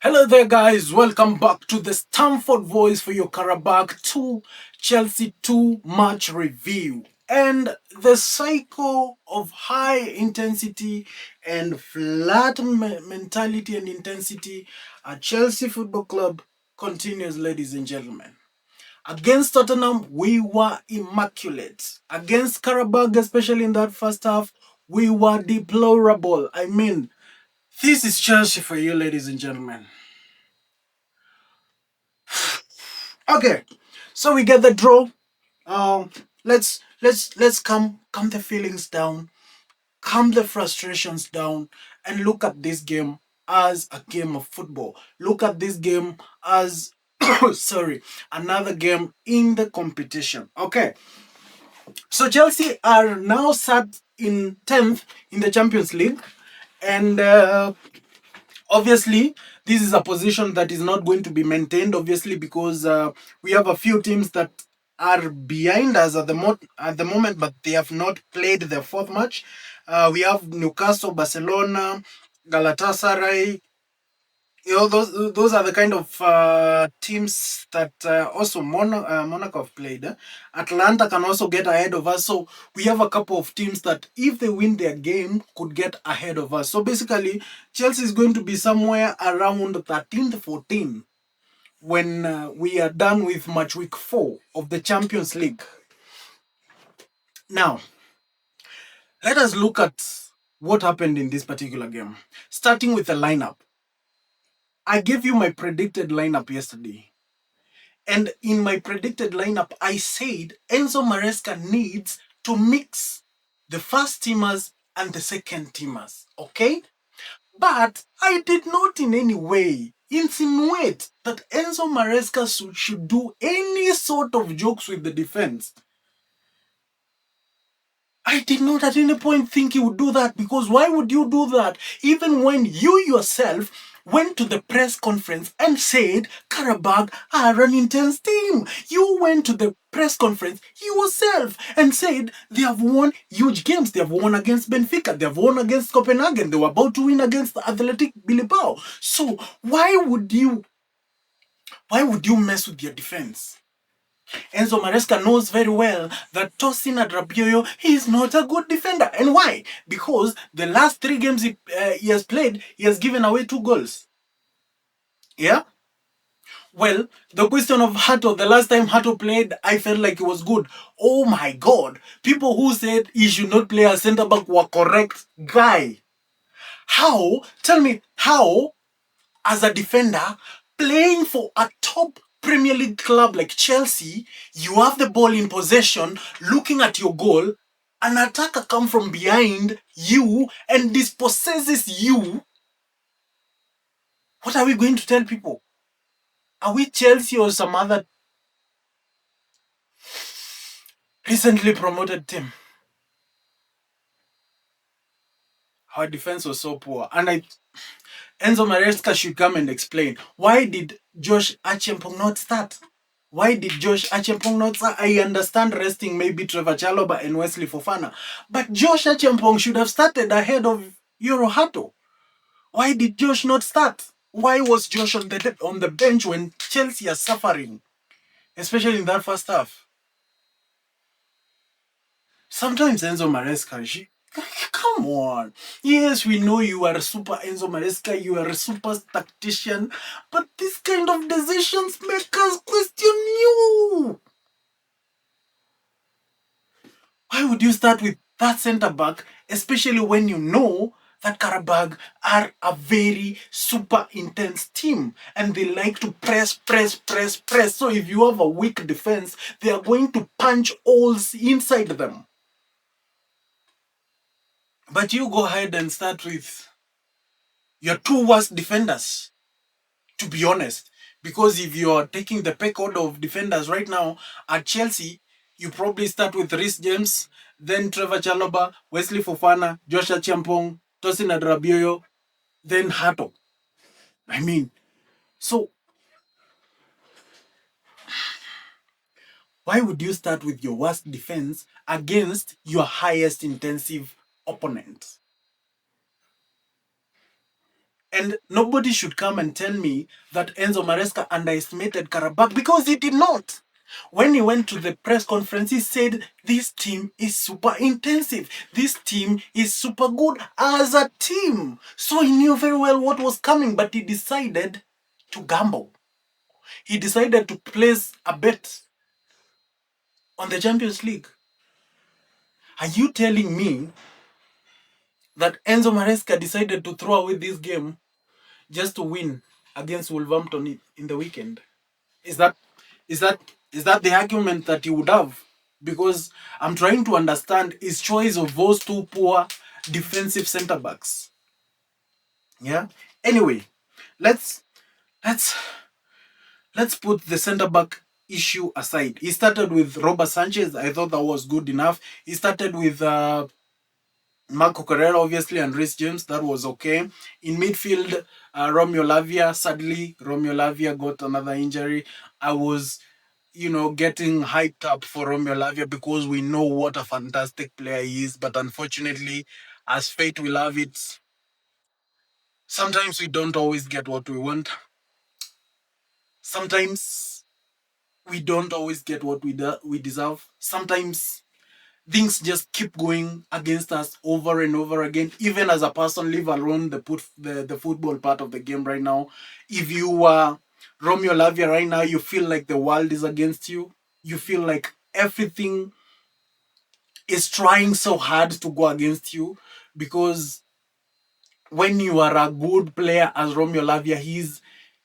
Hello there, guys. Welcome back to the Stamford Voice for your Qarabağ 2 Chelsea 2 match review. And the cycle of high intensity and flat mentality and intensity at Chelsea Football Club continues, ladies and gentlemen. Against Tottenham, we were immaculate. Against Qarabağ, especially in that first half, we were deplorable. This is Chelsea for you, ladies and gentlemen. Okay, so we get the draw. Let's calm the feelings down, calm the frustrations down, and look at this game as a game of football. Look at this game as sorry, another game in the competition. Okay, so Chelsea are now sat in 10th in the Champions League, and obviously this is a position that is not going to be maintained, obviously, because we have a few teams that are behind us at the moment, but they have not played their fourth match. We have Newcastle, Barcelona, Galatasaray. Those are the kind of teams that also Monaco have played. Atlanta can also get ahead of us. So we have a couple of teams that, if they win their game, could get ahead of us. So basically, Chelsea is going to be somewhere around 13th, 14th when we are done with match week 4 of the Champions League. Now, let us look at what happened in this particular game, starting with the lineup. I gave you my predicted lineup yesterday. And in my predicted lineup, I said Enzo Maresca needs to mix the first teamers and the second teamers. Okay? But I did not in any way insinuate that Enzo Maresca should do any sort of jokes with the defense. I did not at any point think he would do that, because why would you do that even when you yourself went to the press conference and said Qarabağ are an intense team? You went to the press conference yourself and said they have won huge games. They have won against Benfica. They have won against Copenhagen. They were about to win against Athletic Bilbao. So why would you mess with your defense? Enzo Maresca knows very well that Tosin Adrabioyo is not a good defender. And why? Because the last 3 games he has played, he has given away 2 goals. Yeah? Well, the question of Hato, the last time Hato played, I felt like it was good. Oh my God. People who said he should not play as centre-back were correct. Guy. How? Tell me, how, as a defender, playing for a top Premier League club like Chelsea, you have the ball in possession, looking at your goal, an attacker comes from behind you and dispossesses you. What are we going to tell people? Are we Chelsea or some other recently promoted team? Our defense was so poor. And Enzo Maresca should come and explain. Why did Josh Achiampong not start? Why did Josh Achiampong not start? I understand resting maybe Trevor Chalobah and Wesley Fofana, but Josh Achiampong should have started ahead of Yoro Hato. Why did Josh not start? Why was Josh on the bench when Chelsea are suffering, especially in that first half? Sometimes Enzo Maresca, come on. Yes, we know you are a super Enzo Maresca, you are a super tactician, but this kind of decisions make us question you. Why would you start with that centre back, especially when you know that Qarabağ are a very super intense team and they like to press. So if you have a weak defense, they are going to punch holes inside them. But you go ahead and start with your 2 worst defenders, to be honest. Because if you're taking the pecking order of defenders right now at Chelsea, you probably start with Reece James, then Trevor Chalobah, Wesley Fofana, Josh Achiampong, Tosin Adrabioyo, then Hato. So why would you start with your worst defense against your highest intensive opponent? And nobody should come and tell me that Enzo Maresca underestimated Qarabağ, because he did not. When he went to the press conference, he said, this team is super intensive. This team is super good as a team. So he knew very well what was coming, but he decided to gamble. He decided to place a bet on the Champions League. Are you telling me that Enzo Maresca decided to throw away this game just to win against Wolverhampton in the weekend? Is that is that is that the argument that he would have? Because I'm trying to understand his choice of those two poor defensive centre backs. Yeah. Anyway, let's let's let's put the centre back issue aside. He started with Robert Sanchez. I thought that was good enough. He started with Marco Correa, obviously, and Reece James. That was okay. In midfield, Romeo Lavia. Sadly, Romeo Lavia got another injury. I was, getting hyped up for Romeo Lavia because we know what a fantastic player he is. But unfortunately, as fate will have it, sometimes we don't always get what we want. Sometimes we don't always get what we deserve. Sometimes things just keep going against us over and over again. Even as a person, leave alone the football part of the game right now. If you are Romeo Lavia right now, you feel like the world is against you. You feel like everything is trying so hard to go against you, because when you are a good player as Romeo Lavia,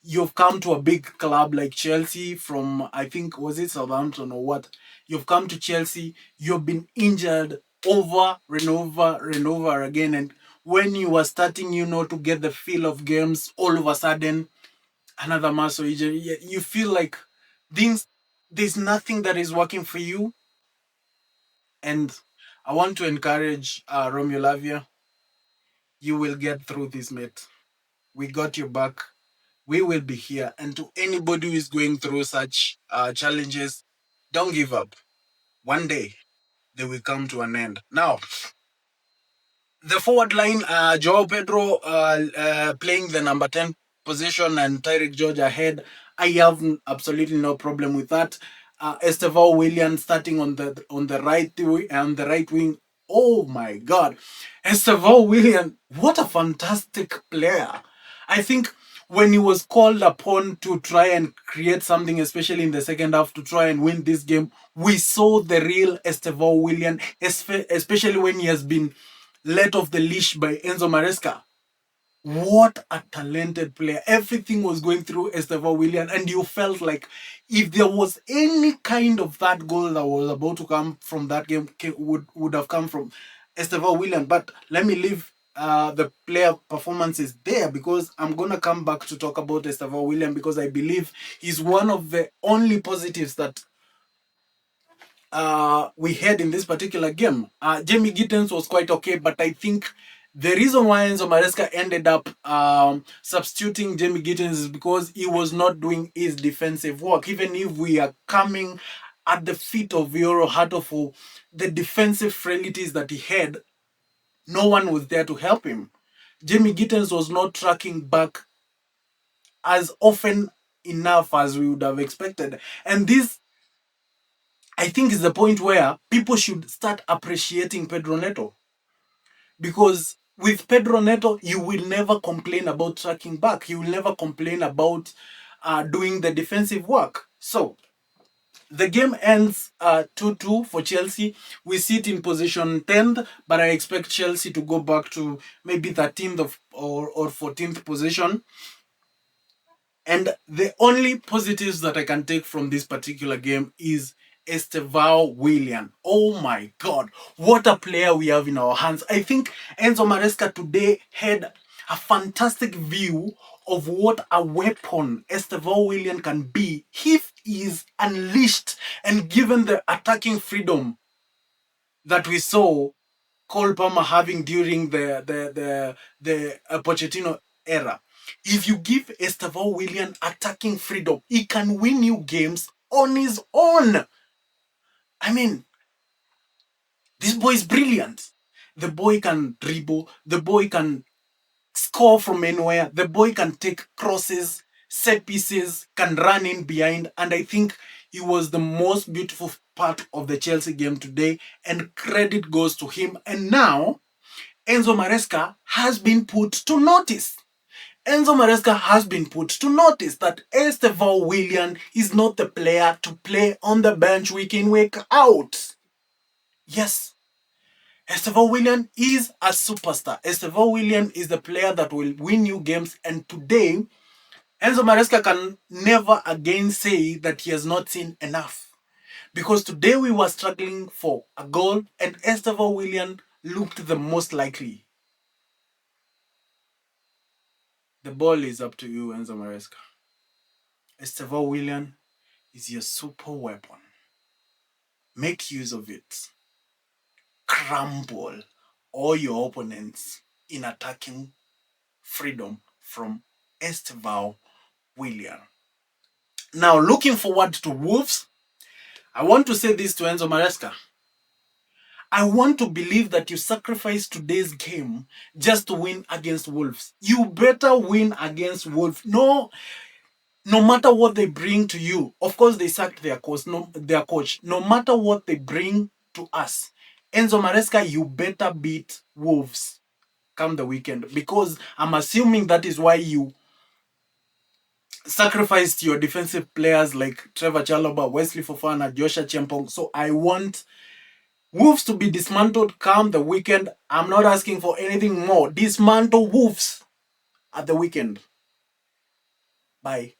you've come to a big club like Chelsea from, I think, was it Southampton or what? You've come to Chelsea, you've been injured over and over and over again. And when you are starting, to get the feel of games, all of a sudden, another muscle injury, you feel like there's nothing that is working for you. And I want to encourage Romeo Lavia, you will get through this, mate. We got your back. We will be here. And to anybody who is going through such challenges, don't give up. One day, they will come to an end. Now, the forward line, Joao Pedro playing the number 10 position and Tyreek George ahead. I have absolutely no problem with that. Estevão William starting on the right wing. Oh my God, Estevão William, what a fantastic player! I think when he was called upon to try and create something, especially in the second half, to try and win this game, we saw the real Estevão William, especially when he has been let off the leash by Enzo Maresca. What a talented player. Everything was going through Estevão William, and you felt like if there was any kind of that goal that was about to come from that game, would have come from Estevão William. But let me leave the player performances there, because I'm going to come back to talk about Estevão William, because I believe he's one of the only positives that we had in this particular game. Jamie Gittens was quite okay, but I think the reason why Enzo Maresca ended up substituting Jamie Gittens is because he was not doing his defensive work. Even if we are coming at the feet of Yoro Hato for the defensive frailties that he had, no one was there to help him. Jamie Gittens was not tracking back as often enough as we would have expected. And this, I think, is the point where people should start appreciating Pedro Neto. Because with Pedro Neto, you will never complain about tracking back. You will never complain about doing the defensive work. So, the game ends 2-2 for Chelsea. We sit in position 10th, but I expect Chelsea to go back to maybe 13th or 14th position. And the only positives that I can take from this particular game is Estevão William. Oh my God, what a player we have in our hands. I think Enzo Maresca today had a fantastic view of what a weapon Estevão William can be if he is unleashed and given the attacking freedom that we saw Cole Palmer having during the Pochettino era. If you give Estevão William attacking freedom, he can win you games on his own. I mean, this boy is brilliant. The boy can dribble. The boy can score from anywhere. The boy can take crosses, set pieces, can run in behind, and I think he was the most beautiful part of the Chelsea game today, and credit goes to him. And now, Enzo Maresca has been put to notice. Enzo Maresca has been put to notice that Estevão Willian is not the player to play on the bench week in, week out. Yes, Estevão Willian is a superstar. Estevão Willian is the player that will win you games, and today, Enzo Maresca can never again say that he has not seen enough. Because today we were struggling for a goal, and Estevão Willian looked the most likely. The ball is up to you, Enzo Maresca. Estevão Willian is your super weapon. Make use of it. Crumble all your opponents in attacking freedom from Estevão Willian. Now, looking forward to Wolves, I want to say this to Enzo Maresca. I want to believe that you sacrificed today's game just to win against Wolves. You better win against Wolves. No matter what they bring to you. Of course, they sacked their coach. No matter what they bring to us, Enzo Maresca, you better beat Wolves come the weekend. Because I'm assuming that is why you sacrificed your defensive players like Trevor Chalobah, Wesley Fofana, Joshua Chempong. So I want Wolves to be dismantled come the weekend. I'm not asking for anything more. Dismantle Wolves at the weekend. Bye.